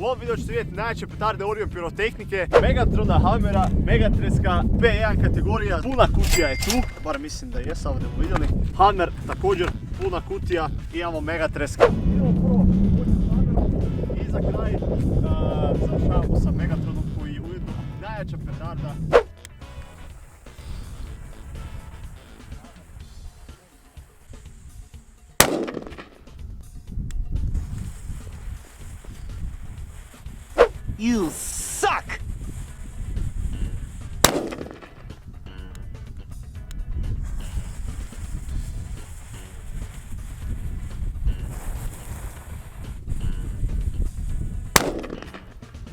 ovom videu ćete vidjeti najjače petarde Orion pirotehnike, Megatrona, Hammera, Megatreska, P1 kategorija, puna kutija je tu, bar mislim da jesu, ovdje budemo vidjeli. Hammer također puna kutija, imamo Megatreska. Idemo prvo i za kraj završavamo sa Megatronom koji je ujedno najjača petarda. You suck!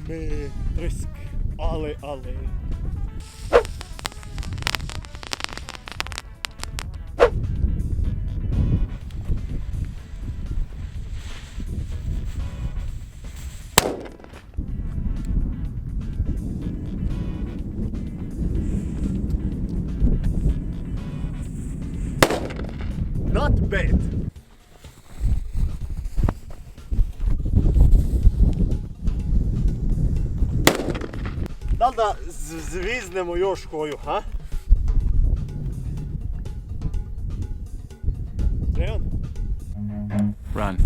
Metresk, ale. Not bad. Da li da zviznemo još koju, ha? Run.